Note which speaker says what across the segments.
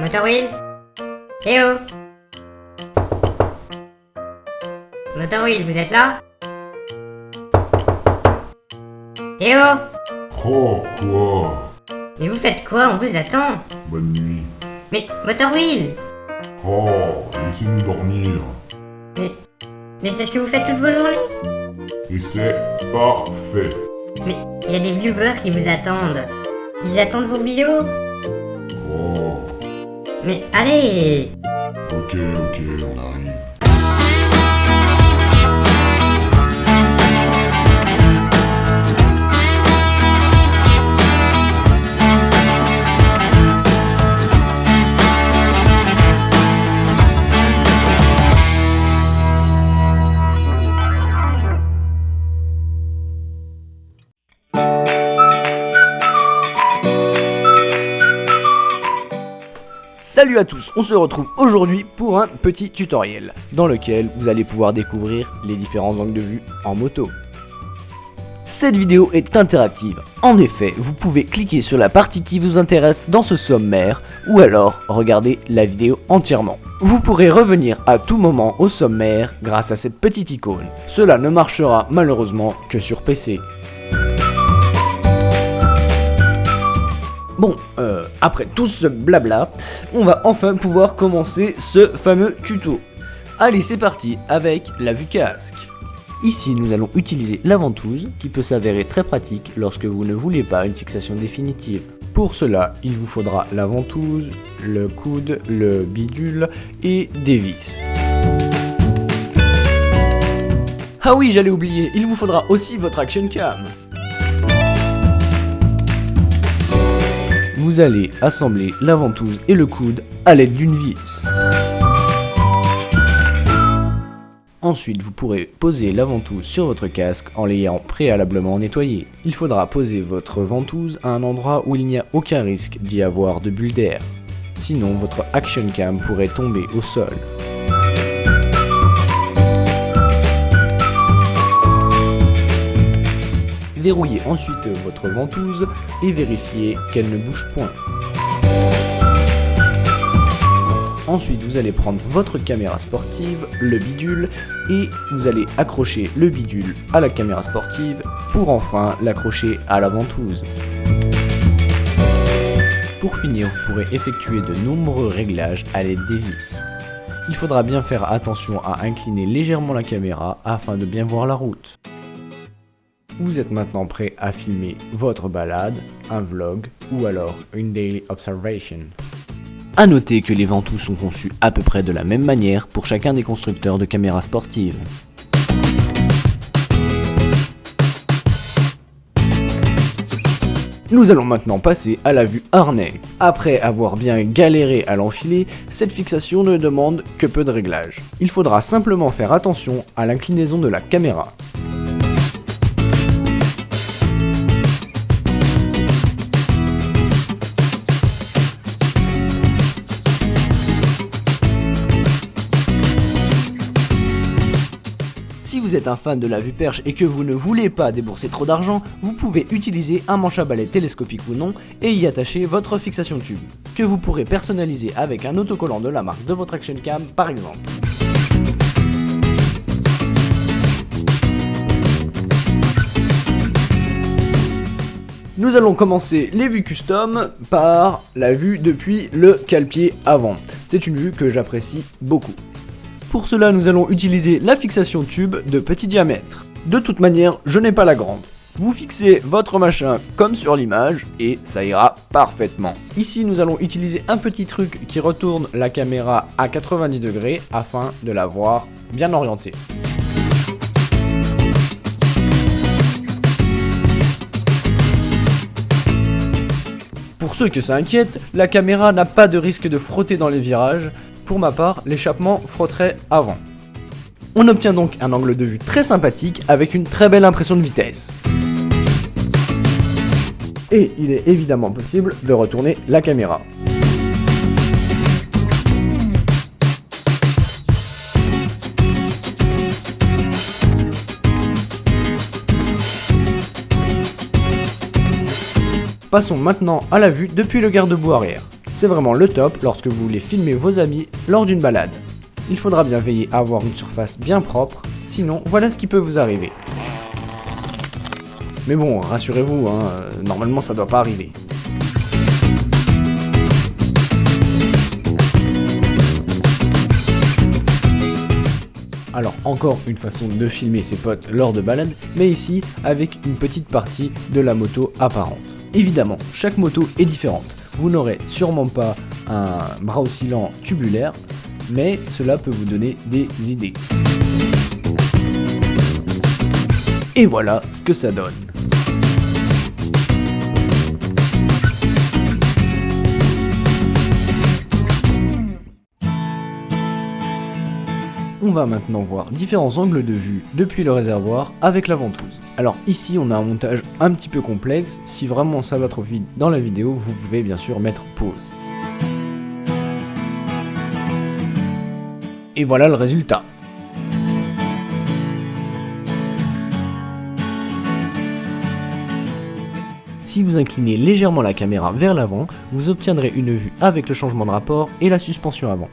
Speaker 1: Motor Wheel? Eh oh! Motor Wheel, vous êtes là? Eh oh!
Speaker 2: Oh, quoi?
Speaker 1: Mais vous faites quoi? On vous attend!
Speaker 2: Bonne nuit.
Speaker 1: Mais, Motor Wheel!
Speaker 2: Oh, laissez-nous dormir.
Speaker 1: Mais c'est ce que vous faites toutes vos journées?
Speaker 2: Et c'est parfait.
Speaker 1: Mais, il y a des viewers qui vous attendent. Ils attendent vos vidéos?
Speaker 2: Oh,
Speaker 1: Mais, allez!
Speaker 2: ok, on arrive.
Speaker 3: Salut à tous, on se retrouve aujourd'hui pour un petit tutoriel dans lequel vous allez pouvoir découvrir les différents angles de vue en moto. Cette vidéo est interactive, en effet vous pouvez cliquer sur la partie qui vous intéresse dans ce sommaire ou alors regarder la vidéo entièrement. Vous pourrez revenir à tout moment au sommaire grâce à cette petite icône. Cela ne marchera malheureusement que sur PC. Bon, après tout ce blabla, on va enfin pouvoir commencer ce fameux tuto. Allez, c'est parti avec la vue casque. Ici, nous allons utiliser la ventouse qui peut s'avérer très pratique lorsque vous ne voulez pas une fixation définitive. Pour cela, il vous faudra la ventouse, le coude, le bidule et des vis. Ah oui, j'allais oublier, il vous faudra aussi votre action cam. Vous allez assembler la ventouse et le coude à l'aide d'une vis. Ensuite, vous pourrez poser la ventouse sur votre casque en l'ayant préalablement nettoyé. Il faudra poser votre ventouse à un endroit où il n'y a aucun risque d'y avoir de bulles d'air. Sinon, votre action cam pourrait tomber au sol. Verrouillez ensuite votre ventouse et vérifiez qu'elle ne bouge point. Ensuite, vous allez prendre votre caméra sportive, le bidule, et vous allez accrocher le bidule à la caméra sportive pour enfin l'accrocher à la ventouse. Pour finir, vous pourrez effectuer de nombreux réglages à l'aide des vis. Il faudra bien faire attention à incliner légèrement la caméra afin de bien voir la route. Vous êtes maintenant prêt à filmer votre balade, un vlog ou alors une daily observation. A noter que les ventouses sont conçues à peu près de la même manière pour chacun des constructeurs de caméras sportives. Nous allons maintenant passer à la vue harnais. Après avoir bien galéré à l'enfiler, cette fixation ne demande que peu de réglages. Il faudra simplement faire attention à l'inclinaison de la caméra. Si vous êtes un fan de la vue perche et que vous ne voulez pas débourser trop d'argent, vous pouvez utiliser un manche à balai télescopique ou non et y attacher votre fixation tube, que vous pourrez personnaliser avec un autocollant de la marque de votre action cam par exemple. Nous allons commencer les vues custom par la vue depuis le cale-pied avant. C'est une vue que j'apprécie beaucoup. Pour cela, nous allons utiliser la fixation tube de petit diamètre. De toute manière, je n'ai pas la grande. Vous fixez votre machin comme sur l'image et ça ira parfaitement. Ici, nous allons utiliser un petit truc qui retourne la caméra à 90 degrés afin de la voir bien orientée. Pour ceux que ça inquiète, la caméra n'a pas de risque de frotter dans les virages. Pour ma part, l'échappement frotterait avant. On obtient donc un angle de vue très sympathique avec une très belle impression de vitesse. Et il est évidemment possible de retourner la caméra. Passons maintenant à la vue depuis le garde-boue arrière. C'est vraiment le top lorsque vous voulez filmer vos amis lors d'une balade. Il faudra bien veiller à avoir une surface bien propre, sinon voilà ce qui peut vous arriver. Mais bon, rassurez-vous, normalement ça doit pas arriver. Alors encore une façon de filmer ses potes lors de balades, mais ici avec une petite partie de la moto apparente. Évidemment, chaque moto est différente. Vous n'aurez sûrement pas un bras oscillant tubulaire, mais cela peut vous donner des idées. Et voilà ce que ça donne. On va maintenant voir différents angles de vue depuis le réservoir avec la ventouse. Alors ici on a un montage un petit peu complexe, si vraiment ça va trop vite dans la vidéo, vous pouvez bien sûr mettre pause. Et voilà le résultat. Si vous inclinez légèrement la caméra vers l'avant, vous obtiendrez une vue avec le changement de rapport et la suspension avant.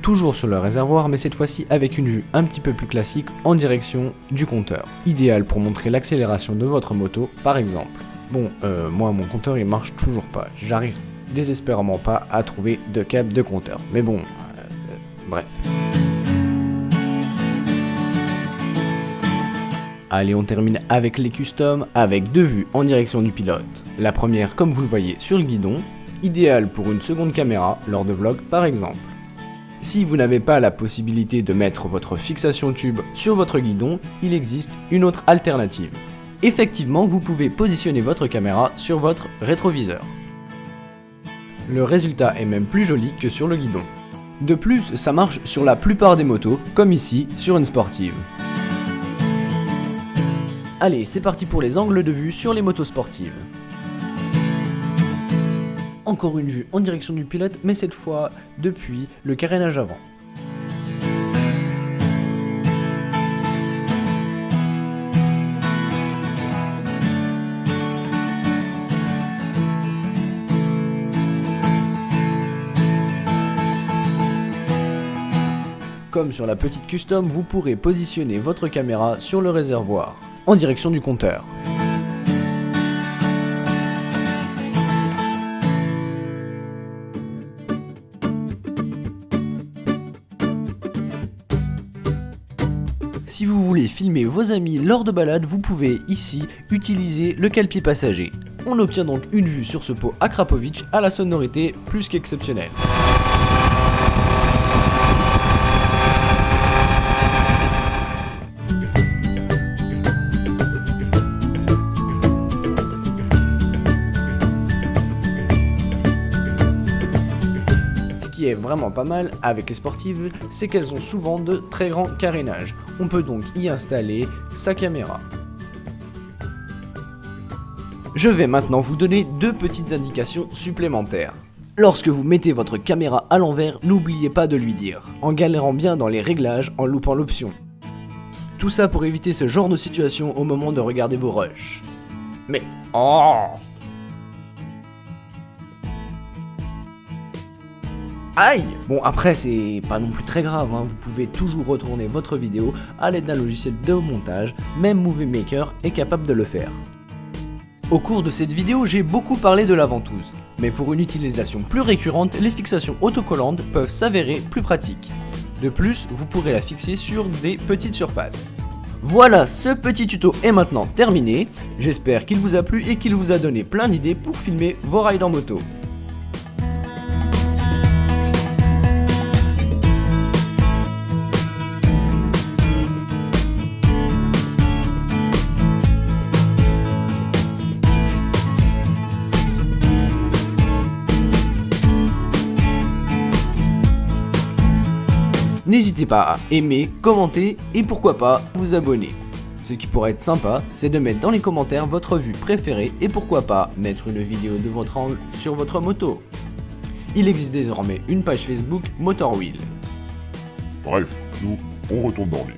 Speaker 3: Toujours sur le réservoir, mais cette fois-ci avec une vue un petit peu plus classique en direction du compteur. Idéal pour montrer l'accélération de votre moto par exemple. Bon, moi mon compteur il marche toujours pas, j'arrive désespérément pas à trouver de câble de compteur. Mais bon, bref. Allez, on termine avec les customs, avec deux vues en direction du pilote. La première comme vous le voyez sur le guidon, idéal pour une seconde caméra lors de vlog par exemple. Si vous n'avez pas la possibilité de mettre votre fixation tube sur votre guidon, il existe une autre alternative. Effectivement, vous pouvez positionner votre caméra sur votre rétroviseur. Le résultat est même plus joli que sur le guidon. De plus, ça marche sur la plupart des motos, comme ici sur une sportive. Allez, c'est parti pour les angles de vue sur les motos sportives. Encore une vue en direction du pilote, mais cette fois depuis le carénage avant. Comme sur la petite custom, vous pourrez positionner votre caméra sur le réservoir, en direction du compteur. Si vous voulez filmer vos amis lors de balades, vous pouvez ici utiliser le cale-pied passager. On obtient donc une vue sur ce pot Akrapovic à la sonorité plus qu'exceptionnelle. Ce qui est vraiment pas mal avec les sportives, c'est qu'elles ont souvent de très grands carénages. On peut donc y installer sa caméra. Je vais maintenant vous donner deux petites indications supplémentaires. Lorsque vous mettez votre caméra à l'envers, n'oubliez pas de lui dire, en galérant bien dans les réglages en loupant l'option. Tout ça pour éviter ce genre de situation au moment de regarder vos rushs. Mais oh! Aïe! Bon après c'est pas non plus très grave, vous pouvez toujours retourner votre vidéo à l'aide d'un logiciel de montage, même Movie Maker est capable de le faire. Au cours de cette vidéo j'ai beaucoup parlé de la ventouse, mais pour une utilisation plus récurrente, les fixations autocollantes peuvent s'avérer plus pratiques. De plus, vous pourrez la fixer sur des petites surfaces. Voilà, ce petit tuto est maintenant terminé, j'espère qu'il vous a plu et qu'il vous a donné plein d'idées pour filmer vos rides en moto. N'hésitez pas à aimer, commenter et pourquoi pas vous abonner. Ce qui pourrait être sympa, c'est de mettre dans les commentaires votre vue préférée et pourquoi pas mettre une vidéo de votre angle sur votre moto. Il existe désormais une page Facebook Motorwheel.
Speaker 2: Bref, nous, on retourne dormir.